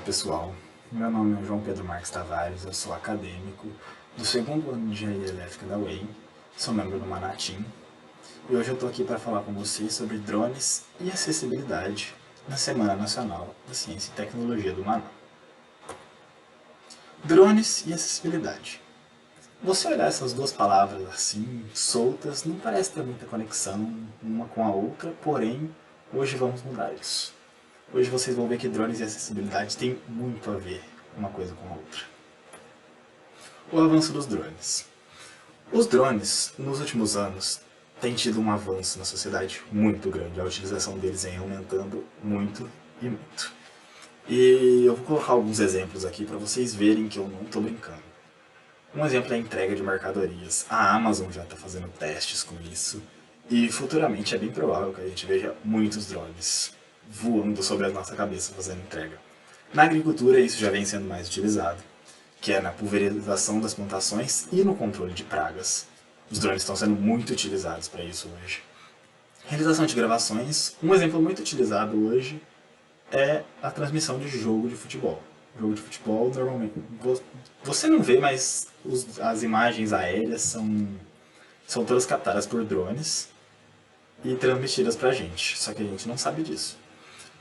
pessoal, meu nome é João Pedro Marques Tavares, eu sou acadêmico do segundo ano de Engenharia Elétrica da UEM, sou membro do Manatim e hoje eu estou aqui para falar com vocês sobre drones e acessibilidade na Semana Nacional da Ciência e Tecnologia do Manaus. Drones e acessibilidade. Você olhar essas duas palavras assim, soltas, não parece ter muita conexão uma com a outra, porém, hoje vamos mudar isso. Hoje vocês vão ver que drones e acessibilidade têm muito a ver uma coisa com a outra. O avanço dos drones. Os drones, nos últimos anos, têm tido um avanço na sociedade muito grande. A utilização deles vem aumentando muito e muito. E eu vou colocar alguns exemplos aqui para vocês verem que eu não estou brincando. Um exemplo é a entrega de mercadorias. A Amazon já está fazendo testes com isso. E futuramente é bem provável que a gente veja muitos drones voando sobre a nossa cabeça fazendo entrega. Na agricultura isso já vem sendo mais utilizado, que é na pulverização das plantações e no controle de pragas. Os drones estão sendo muito utilizados para isso hoje. Realização de gravações, um exemplo muito utilizado hoje é a transmissão de jogo de futebol. Jogo de futebol, normalmente, você não vê, mas as imagens aéreas são todas captadas por drones e transmitidas pra gente, só que a gente não sabe disso.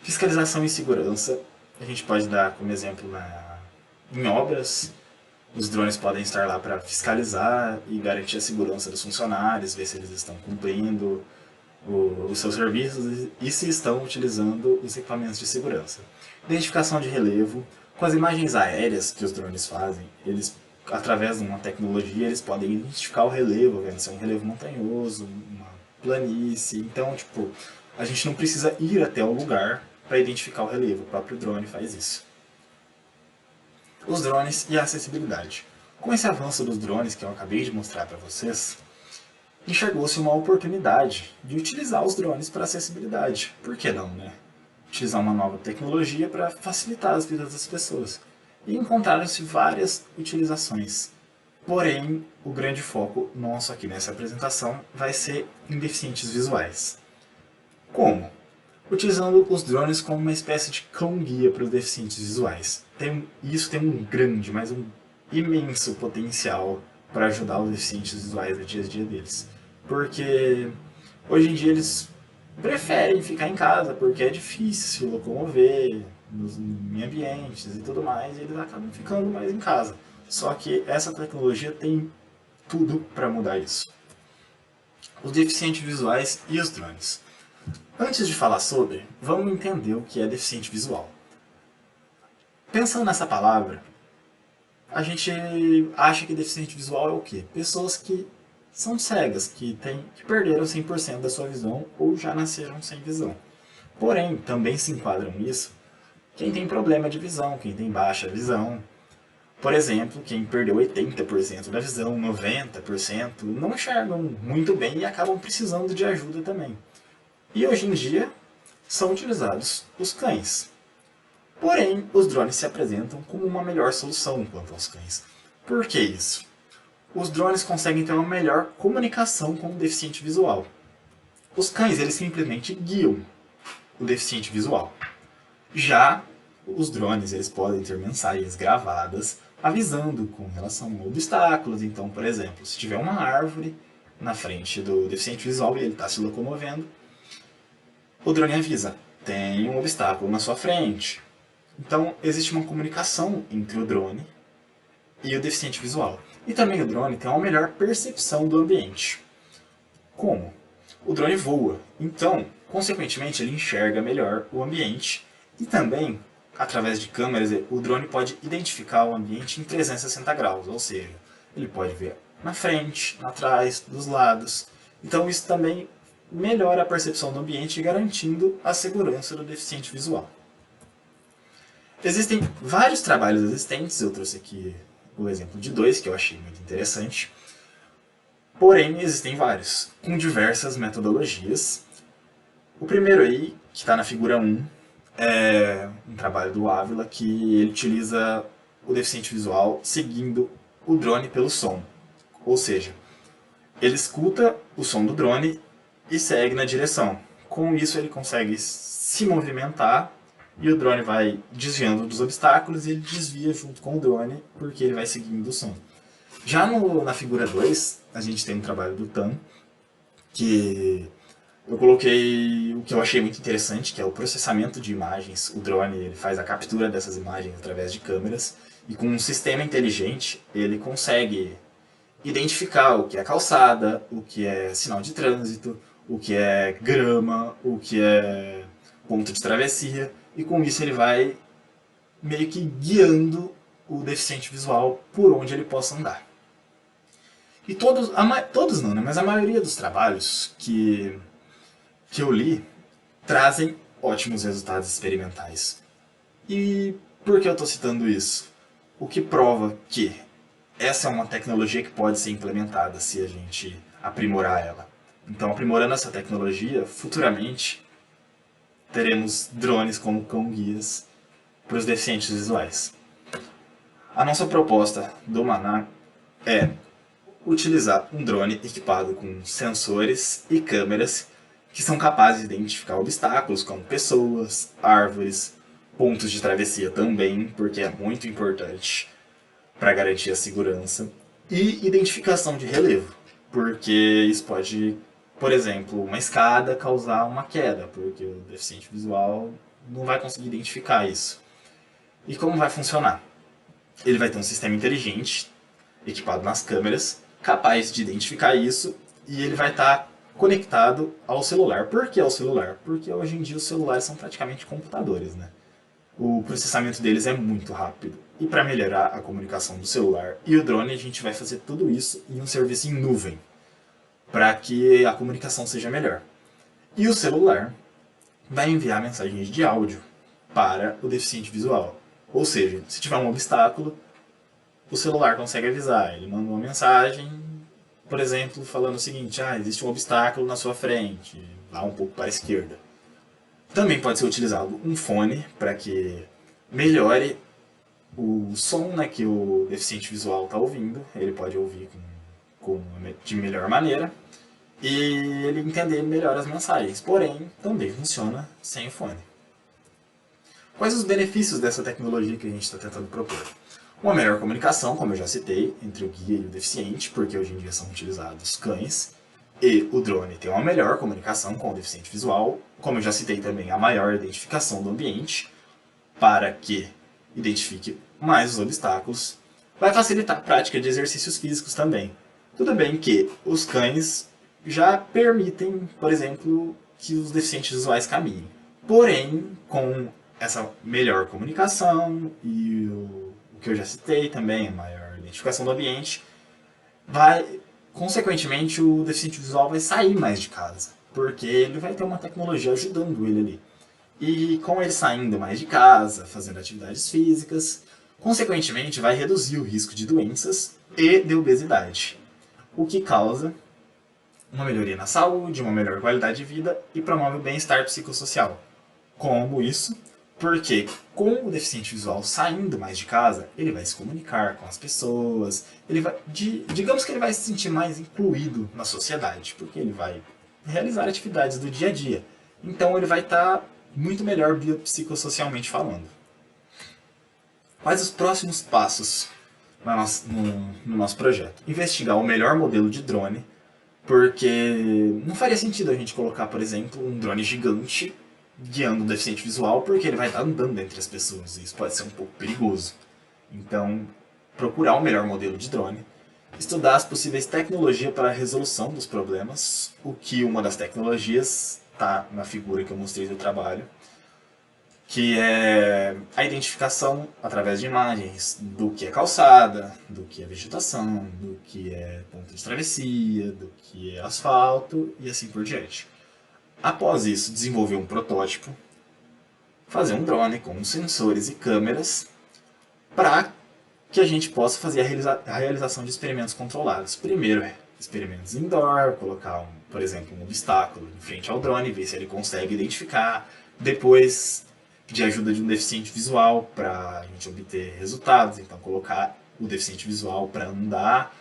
Fiscalização e segurança, a gente pode dar como exemplo em obras. Os drones podem estar lá para fiscalizar e garantir a segurança dos funcionários, ver se eles estão cumprindo os seus serviços e se estão utilizando os equipamentos de segurança. Identificação de relevo, com as imagens aéreas que os drones fazem, eles, através de uma tecnologia, eles podem identificar o relevo, vendo se é um relevo montanhoso, uma planície. Então, a gente não precisa ir até o lugar para identificar o relevo, o próprio drone faz isso. Os drones e a acessibilidade. Com esse avanço dos drones que eu acabei de mostrar para vocês, enxergou-se uma oportunidade de utilizar os drones para acessibilidade. Por que não, né? Utilizar uma nova tecnologia para facilitar as vidas das pessoas. E encontraram-se várias utilizações. Porém, o grande foco nosso aqui nessa apresentação vai ser em deficientes visuais. Como? Utilizando os drones como uma espécie de cão-guia para os deficientes visuais. Isso tem um grande, mas um imenso potencial para ajudar os deficientes visuais no dia a dia deles. Porque hoje em dia eles preferem ficar em casa porque é difícil se locomover em ambientes e tudo mais, e eles acabam ficando mais em casa. Só que essa tecnologia tem tudo para mudar isso. Os deficientes visuais e os drones. Antes de falar sobre, vamos entender o que é deficiente visual. Pensando nessa palavra, a gente acha que deficiente visual é o quê? Pessoas que são cegas, que perderam 100% da sua visão ou já nasceram sem visão. Porém, também se enquadram nisso quem tem problema de visão, quem tem baixa visão. Por exemplo, quem perdeu 80% da visão, 90%, não enxergam muito bem e acabam precisando de ajuda também. E hoje em dia são utilizados os cães. Porém, os drones se apresentam como uma melhor solução quanto aos cães. Por que isso? Os drones conseguem ter uma melhor comunicação com o deficiente visual. Os cães, eles simplesmente guiam o deficiente visual. Já os drones, eles podem ter mensagens gravadas avisando com relação a obstáculos. Então, por exemplo, se tiver uma árvore na frente do deficiente visual e ele está se locomovendo, o drone avisa, tem um obstáculo na sua frente. Então, existe uma comunicação entre o drone e o deficiente visual. E também o drone tem uma melhor percepção do ambiente. Como? O drone voa, então, consequentemente, ele enxerga melhor o ambiente e também, através de câmeras, o drone pode identificar o ambiente em 360 graus, ou seja, ele pode ver na frente, atrás, dos lados. Então, isso também melhora a percepção do ambiente, garantindo a segurança do deficiente visual. Existem vários trabalhos existentes, eu trouxe aqui o exemplo de dois que eu achei muito interessante. Porém, existem vários, com diversas metodologias. O primeiro aí, que está na figura 1, é um trabalho do Ávila, que ele utiliza o deficiente visual seguindo o drone pelo som. Ou seja, ele escuta o som do drone e segue na direção. Com isso ele consegue se movimentar e o drone vai desviando dos obstáculos e ele desvia junto com o drone porque ele vai seguindo o som. Já na figura 2, a gente tem um trabalho do TAM, que eu coloquei o que eu achei muito interessante, que é o processamento de imagens. O drone ele faz a captura dessas imagens através de câmeras e com um sistema inteligente ele consegue identificar o que é calçada, o que é sinal de trânsito, o que é grama, o que é ponto de travessia, e com isso ele vai meio que guiando o deficiente visual por onde ele possa andar. E todos não, né? Mas a maioria dos trabalhos que eu li trazem ótimos resultados experimentais. E por que eu estou citando isso? O que prova que essa é uma tecnologia que pode ser implementada se a gente aprimorar ela. Então, aprimorando essa tecnologia, futuramente teremos drones como cão-guias para os deficientes visuais. A nossa proposta do Maná é utilizar um drone equipado com sensores e câmeras que são capazes de identificar obstáculos como pessoas, árvores, pontos de travessia também, porque é muito importante para garantir a segurança, e identificação de relevo, porque isso pode, por exemplo, uma escada causar uma queda, porque o deficiente visual não vai conseguir identificar isso. E como vai funcionar? Ele vai ter um sistema inteligente, equipado nas câmeras, capaz de identificar isso, e ele vai estar conectado ao celular. Por que ao celular? Porque hoje em dia os celulares são praticamente computadores, né? O processamento deles é muito rápido. E para melhorar a comunicação do celular e o drone, a gente vai fazer tudo isso em um serviço em nuvem, para que a comunicação seja melhor. E o celular vai enviar mensagens de áudio para o deficiente visual. Ou seja, se tiver um obstáculo, o celular consegue avisar. Ele manda uma mensagem, por exemplo, falando o seguinte: existe um obstáculo na sua frente, vá um pouco para a esquerda. Também pode ser utilizado um fone para que melhore o som, né, que o deficiente visual está ouvindo. Ele pode ouvir de melhor maneira e ele entender melhor as mensagens. Porém, também funciona sem o fone. Quais os benefícios dessa tecnologia que a gente está tentando propor? Uma melhor comunicação, como eu já citei, entre o guia e o deficiente, porque hoje em dia são utilizados cães, e o drone tem uma melhor comunicação com o deficiente visual, como eu já citei também, a maior identificação do ambiente, para que identifique mais os obstáculos. Vai facilitar a prática de exercícios físicos também. Tudo bem que os cães já permitem, por exemplo, que os deficientes visuais caminhem. Porém, com essa melhor comunicação e o que eu já citei também, a maior identificação do ambiente, consequentemente, o deficiente visual vai sair mais de casa, porque ele vai ter uma tecnologia ajudando ele ali. E com ele saindo mais de casa, fazendo atividades físicas, consequentemente vai reduzir o risco de doenças e de obesidade, o que causa uma melhoria na saúde, uma melhor qualidade de vida e promove o bem-estar psicossocial. Como isso? Porque com o deficiente visual saindo mais de casa, ele vai se comunicar com as pessoas, digamos que ele vai se sentir mais incluído na sociedade, porque ele vai realizar atividades do dia a dia. Então ele vai estar muito melhor biopsicossocialmente falando. Quais os próximos passos no nosso projeto? Investigar o melhor modelo de drone, porque não faria sentido a gente colocar, por exemplo, um drone gigante guiando um deficiente visual, porque ele vai estar andando entre as pessoas, e isso pode ser um pouco perigoso. Então, procurar o melhor modelo de drone, estudar as possíveis tecnologias para a resolução dos problemas, o que uma das tecnologias está na figura que eu mostrei do trabalho, que é a identificação através de imagens do que é calçada, do que é vegetação, do que é ponto de travessia, do que é asfalto e assim por diante. Após isso, desenvolver um protótipo, fazer um drone com sensores e câmeras para que a gente possa fazer a realização de experimentos controlados. Primeiro, experimentos indoor, colocar, por exemplo, um obstáculo em frente ao drone, ver se ele consegue identificar. Depois, pedir ajuda de um deficiente visual para a gente obter resultados. Então, colocar o deficiente visual para andar,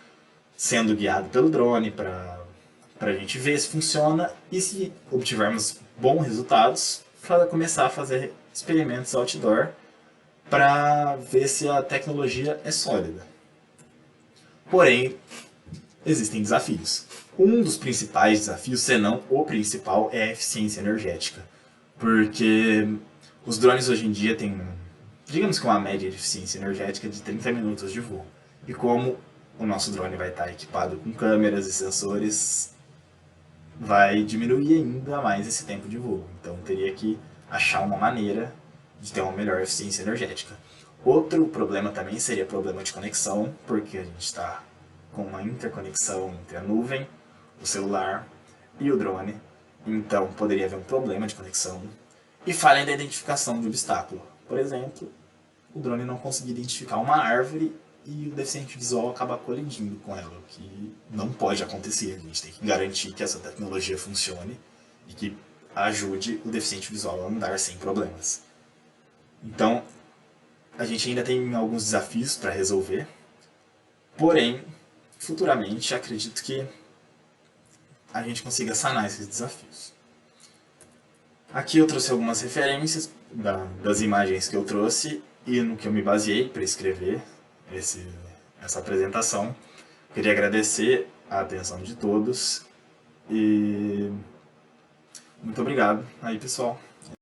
sendo guiado pelo drone, para a gente ver se funciona. E se obtivermos bons resultados, começar a fazer experimentos outdoor para ver se a tecnologia é sólida. Porém, existem desafios. Um dos principais desafios, se não o principal, é a eficiência energética. Porque os drones hoje em dia têm, digamos que uma média de eficiência energética de 30 minutos de voo. E como o nosso drone vai estar equipado com câmeras e sensores, vai diminuir ainda mais esse tempo de voo. Então teria que achar uma maneira de ter uma melhor eficiência energética. Outro problema também seria problema de conexão, porque a gente está com uma interconexão entre a nuvem, o celular e o drone. Então poderia haver um problema de conexão e falha da identificação de obstáculo. Por exemplo, o drone não conseguir identificar uma árvore e o deficiente visual acaba colidindo com ela, o que não pode acontecer. A gente tem que garantir que essa tecnologia funcione e que ajude o deficiente visual a andar sem problemas. Então, a gente ainda tem alguns desafios para resolver, porém, futuramente acredito que a gente consiga sanar esses desafios. Aqui eu trouxe algumas referências das imagens que eu trouxe e no que eu me baseei para escrever essa apresentação. Queria agradecer a atenção de todos e muito obrigado aí, pessoal.